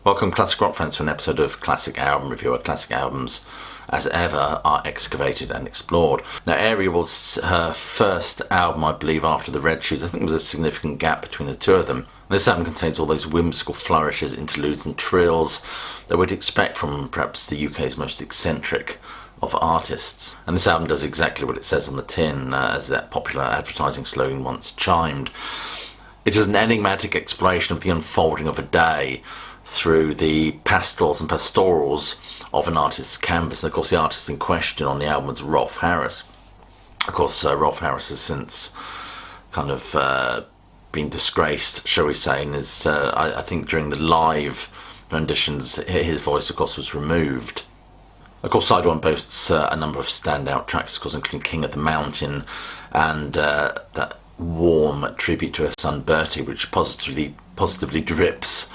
Welcome, classic rock fans, to an episode of Classic Album Review, where classic albums, as ever, are excavated and explored. Now, Ariel was her first album, I believe, after the Red Shoes. I think there was a significant gap between the two of them. This album contains all those whimsical flourishes, interludes and trills that we'd expect from perhaps the UK's most eccentric of artists. And this album does exactly what it says on the tin, as that popular advertising slogan once chimed. It is an enigmatic exploration of the unfolding of a day through the pastels and pastorals of an artist's canvas. And of course, the artist in question on the album was Rolf Harris. Of course, Rolf Harris has since kind of been disgraced, shall we say, and is, I think during the live renditions, his voice, of course, was removed. Of course, side one boasts a number of standout tracks, of course, including King of the Mountain and that warm tribute to her son Bertie, which positively drips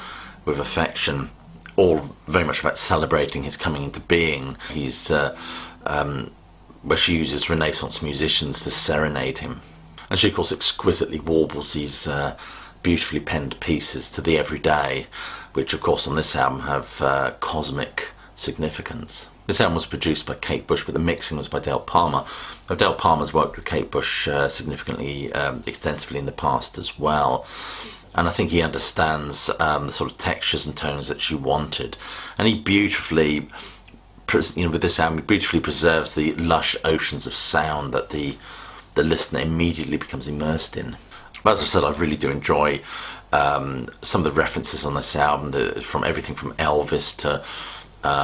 with affection, all very much about celebrating his coming into being. He's where she uses Renaissance musicians to serenade him, and she of course exquisitely warbles these beautifully penned pieces to the everyday, which of course on this album have cosmic significance. This album was produced by Kate Bush, but the mixing was by Dale Palmer. Now, Dale Palmer's worked with Kate Bush significantly, extensively in the past as well. And I think he understands the sort of textures and tones that she wanted. And he beautifully, with this album, he beautifully preserves the lush oceans of sound that the listener immediately becomes immersed in. But as I've said, I really do enjoy some of the references on this album, from everything from Elvis to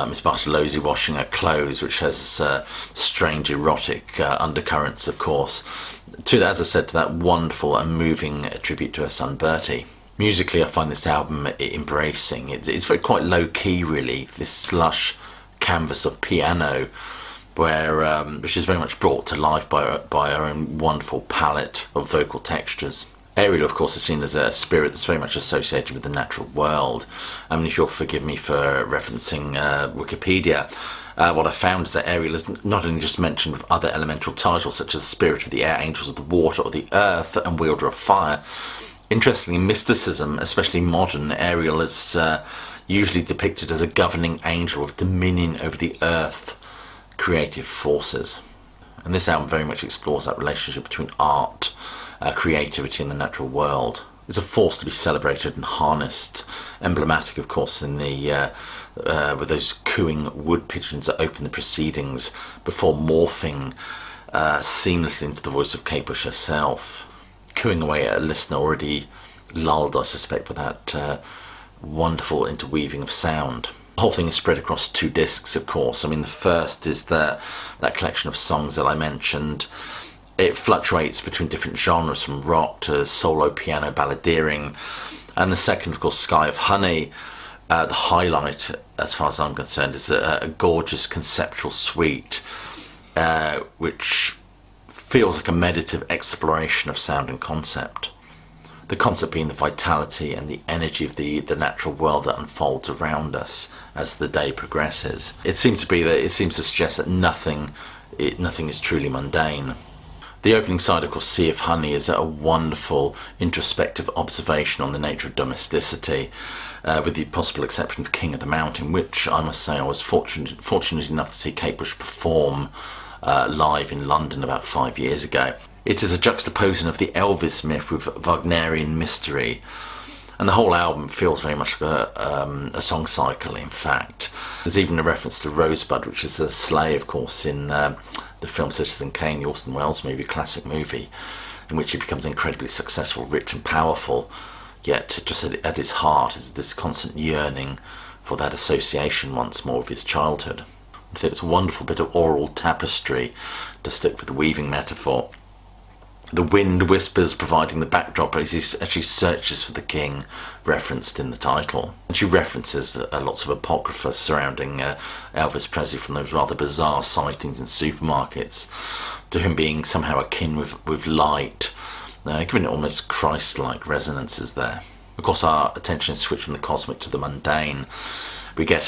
Miss Bartolozzi washing her clothes, which has strange erotic undercurrents, of course, to that, as I said, to that wonderful and moving tribute to her son Bertie. Musically, I find this album embracing. It's very quite low key, really. This lush canvas of piano, which is very much brought to life by her own wonderful palette of vocal textures. Ariel, of course, is seen as a spirit that's very much associated with the natural world. I mean, if you'll forgive me for referencing Wikipedia, what I found is that Ariel is not only just mentioned with other elemental titles such as Spirit of the Air, Angels of the Water, or the Earth, and Wielder of Fire. Interestingly, mysticism, especially modern, Ariel is usually depicted as a governing angel with dominion over the earth creative forces. And this album very much explores that relationship between art, creativity, and the natural world. It's a force to be celebrated and harnessed, emblematic, of course, in the with those cooing wood pigeons that open the proceedings before morphing seamlessly into the voice of Kate Bush herself, cooing away at a listener already lulled, I suspect, with that wonderful interweaving of sound. The whole thing is spread across 2 discs, of course. I mean, the first is that collection of songs that I mentioned. It fluctuates between different genres, from rock to solo piano balladeering. And the second, of course, Sky of Honey, the highlight, as far as I'm concerned, is a gorgeous conceptual suite, which feels like a meditative exploration of sound and concept. The concept being the vitality and the energy of the natural world that unfolds around us as the day progresses. It seems to suggest that nothing is truly mundane. The opening side, of course, Sea of Honey, is a wonderful introspective observation on the nature of domesticity, with the possible exception of King of the Mountain, which I must say I was fortunate enough to see Kate Bush perform live in London about 5 years ago. It is a juxtaposition of the Elvis myth with Wagnerian mystery, and the whole album feels very much like a song cycle, in fact. There's even a reference to Rosebud, which is a sleigh, of course, in the film Citizen Kane, the Orson Welles movie, classic movie, in which he becomes incredibly successful, rich and powerful, yet just at his heart is this constant yearning for that association once more with his childhood. I think it's a wonderful bit of oral tapestry, to stick with the weaving metaphor. The wind whispers, providing the backdrop as she searches for the king, referenced in the title. And she references lots of apocrypha surrounding Elvis Presley, from those rather bizarre sightings in supermarkets to him being somehow akin with light, giving it almost Christ-like resonances there. Of course, our attention is switched from the cosmic to the mundane. We get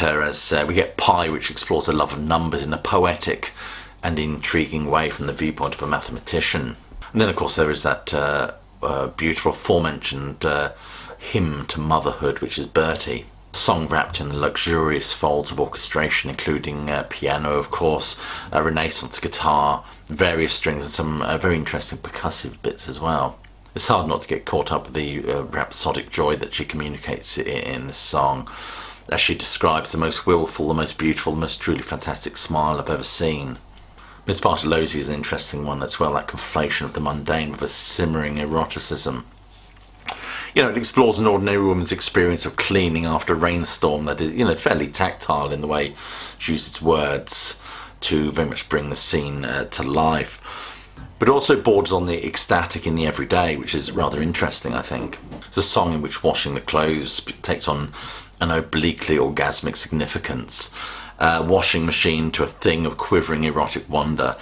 Pi, which explores the love of numbers in a poetic and intriguing way from the viewpoint of a mathematician. And then, of course, there is that beautiful aforementioned hymn to motherhood, which is Bertie. Song wrapped in the luxurious folds of orchestration, including piano, of course, a Renaissance guitar, various strings, and some very interesting percussive bits as well. It's hard not to get caught up with the rhapsodic joy that she communicates in this song, as she describes the most willful, the most beautiful, the most truly fantastic smile I've ever seen. Miss Bartolozzi is an interesting one as well, that conflation of the mundane with a simmering eroticism. It explores an ordinary woman's experience of cleaning after a rainstorm that is, fairly tactile in the way she uses words to very much bring the scene to life. But also borders on the ecstatic in the everyday, which is rather interesting, I think. It's a song in which washing the clothes takes on an obliquely orgasmic significance. Washing machine to a thing of quivering erotic wonder.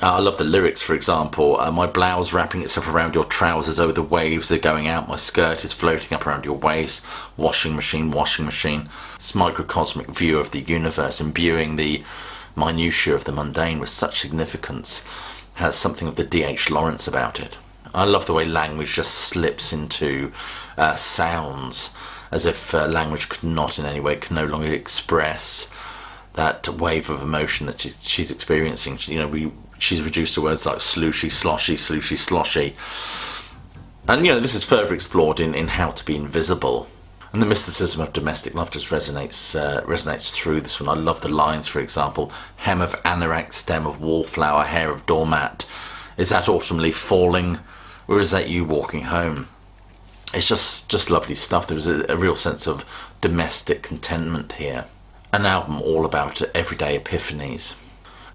I love the lyrics, for example. My blouse wrapping itself around your trousers, oh, the waves are going out, my skirt is floating up around your waist. Washing machine, washing machine. This microcosmic view of the universe, imbuing the minutiae of the mundane with such significance, has something of the D.H. Lawrence about it. I love the way language just slips into sounds, as if language could not in any way, can no longer express that wave of emotion that she's experiencing. She's reduced to words like slooshy, sloshy, slooshy, sloshy. And, this is further explored in How to Be Invisible. And the mysticism of domestic love just resonates through this one. I love the lines, for example, hem of anorak, stem of wallflower, hair of doormat. Is that autumn leaf falling, or is that you walking home? It's just lovely stuff. There was a real sense of domestic contentment here. An album all about everyday epiphanies.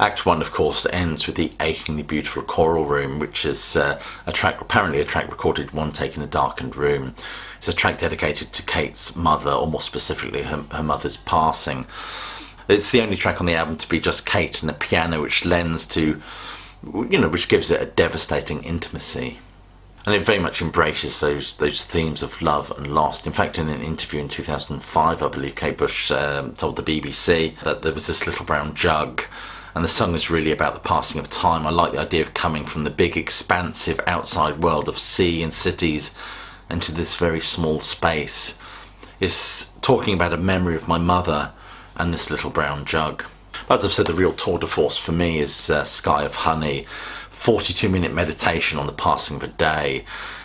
Act 1, of course, ends with the achingly beautiful Choral Room, which is apparently a track recorded one take in a darkened room. It's a track dedicated to Kate's mother, or more specifically, her mother's passing. It's the only track on the album to be just Kate and a piano, which lends to, which gives it a devastating intimacy. And it very much embraces those themes of love and loss. In fact, in an interview in 2005, I believe, Kate Bush told the BBC that there was this little brown jug, and the song is really about the passing of time. I like the idea of coming from the big, expansive outside world of sea and cities into this very small space. It's talking about a memory of my mother and this little brown jug. As I've said, the real tour de force for me is Sky of Honey, 42-minute meditation on the passing of a day.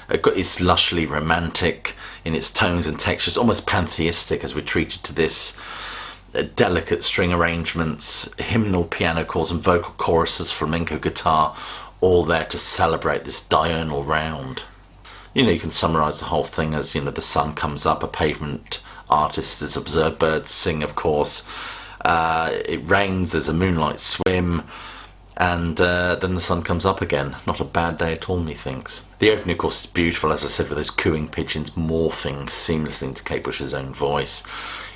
It's lushly romantic in its tones and textures, almost pantheistic as we're treated to this. Delicate string arrangements, hymnal piano chords and vocal choruses, flamenco guitar, all there to celebrate this diurnal round. You can summarise the whole thing as, the sun comes up, a pavement artist has observed birds sing, of course. It rains, there's a moonlight swim, and then the sun comes up again. Not a bad day at all, methinks. The opening, of course, is beautiful, as I said, with those cooing pigeons morphing seamlessly into Kate Bush's own voice.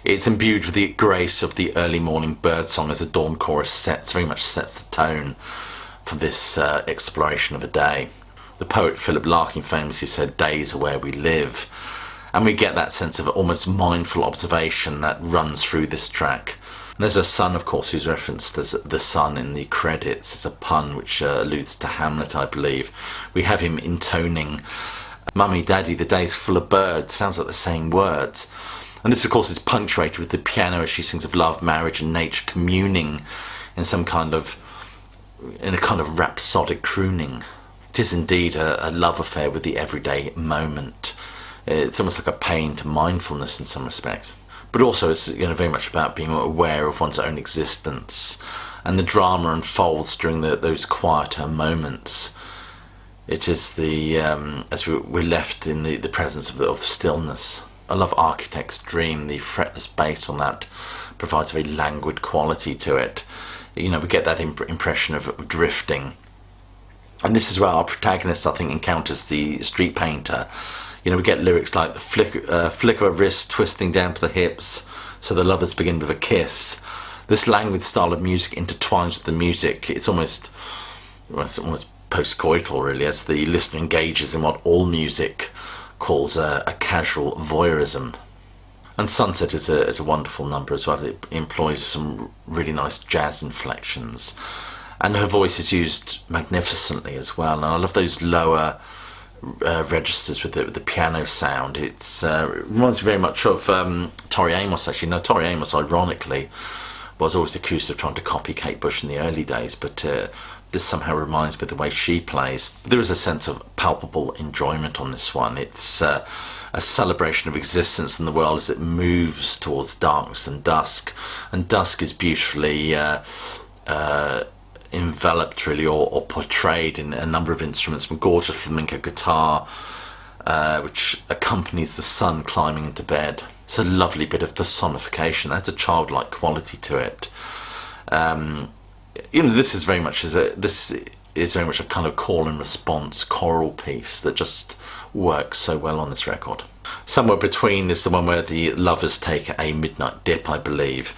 It's imbued with the grace of the early morning birdsong as the dawn chorus very much sets the tone for this exploration of a day. The poet Philip Larkin famously said, "Days are where we live." And we get that sense of almost mindful observation that runs through this track. And there's a son, of course, who's referenced as the sun in the credits. It's a pun which alludes to Hamlet, I believe. We have him intoning, "Mummy, Daddy, the day's full of birds." Sounds like they're saying words. And this, of course, is punctuated with the piano as she sings of love, marriage and nature communing in a kind of rhapsodic crooning. It is indeed a love affair with the everyday moment. It's almost like a pain to mindfulness in some respects. But also it's very much about being aware of one's own existence, and the drama unfolds during those quieter moments. It is as we're left in the presence of stillness. I love Architect's Dream. The fretless bass on that provides a very languid quality to it. We get that impression of drifting. And this is where our protagonist, I think, encounters the street painter. We get lyrics like the flick of a wrist twisting down to the hips, so the lovers begin with a kiss. This languid style of music intertwines with the music. It's almost post-coital, really, as the listener engages in what all music calls a casual voyeurism. And Sunset is a wonderful number as well. It employs some really nice jazz inflections, and her voice is used magnificently as well. And I love those lower registers with the piano sound. It reminds me very much of Tori Amos, actually. Now, Tori Amos, ironically, was always accused of trying to copy Kate Bush in the early days, but this somehow reminds me of the way she plays. There is a sense of palpable enjoyment on this one. It's a celebration of existence in the world as it moves towards darkness and dusk is beautifully enveloped, really, or portrayed in a number of instruments, from gorgeous flamenco guitar, which accompanies the sun climbing into bed. It's a lovely bit of personification. There's a childlike quality to it. This is very much a kind of call and response choral piece that just works so well on this record. Somewhere Between is the one where the lovers take a midnight dip, I believe.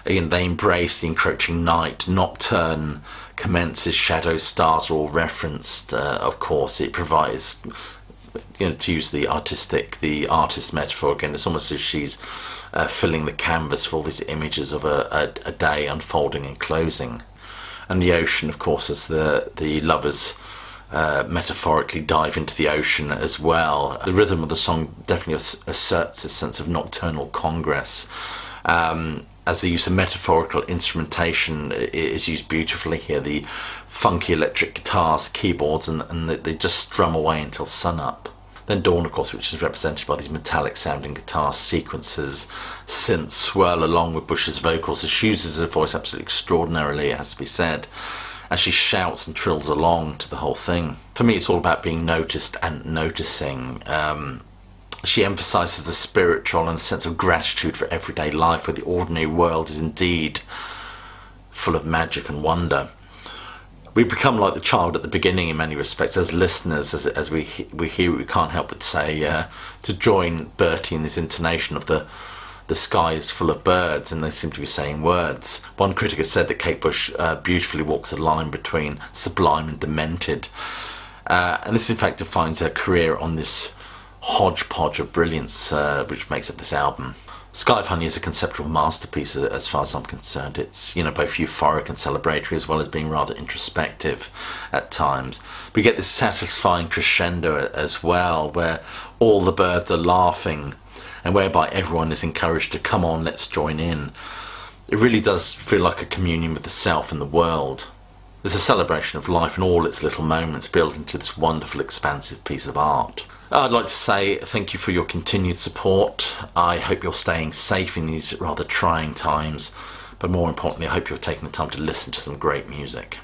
They embrace the encroaching night. Nocturne commences, shadows, stars are all referenced. Of course, it provides, to use the artist metaphor again, it's almost as if she's filling the canvas for all these images of a day unfolding and closing. And the ocean, of course, as the lovers metaphorically dive into the ocean as well. The rhythm of the song definitely asserts a sense of nocturnal congress. As the use of metaphorical instrumentation is used beautifully here. The funky electric guitars, keyboards, and they just strum away until sunup. Then dawn, of course, which is represented by these metallic sounding guitar sequences. Synths swirl along with Bush's vocals. She uses her voice absolutely extraordinarily, it has to be said, as she shouts and trills along to the whole thing. For me, it's all about being noticed and noticing. She emphasises the spiritual and a sense of gratitude for everyday life, where the ordinary world is indeed full of magic and wonder. We become like the child at the beginning in many respects. As listeners, as we hear it, we can't help but say, to join Bertie in this intonation of the sky is full of birds, and they seem to be saying words. One critic has said that Kate Bush beautifully walks a line between sublime and demented. And this, in fact, defines her career on this hodgepodge of brilliance which makes up this album. Sky of Honey is a conceptual masterpiece as far as I'm concerned. It's both euphoric and celebratory, as well as being rather introspective at times. We get this satisfying crescendo as well, where all the birds are laughing and whereby everyone is encouraged to come on, let's join in. It really does feel like a communion with the self and the world. There's a celebration of life in all its little moments built into this wonderful, expansive piece of art. I'd like to say thank you for your continued support. I hope you're staying safe in these rather trying times, but more importantly, I hope you're taking the time to listen to some great music.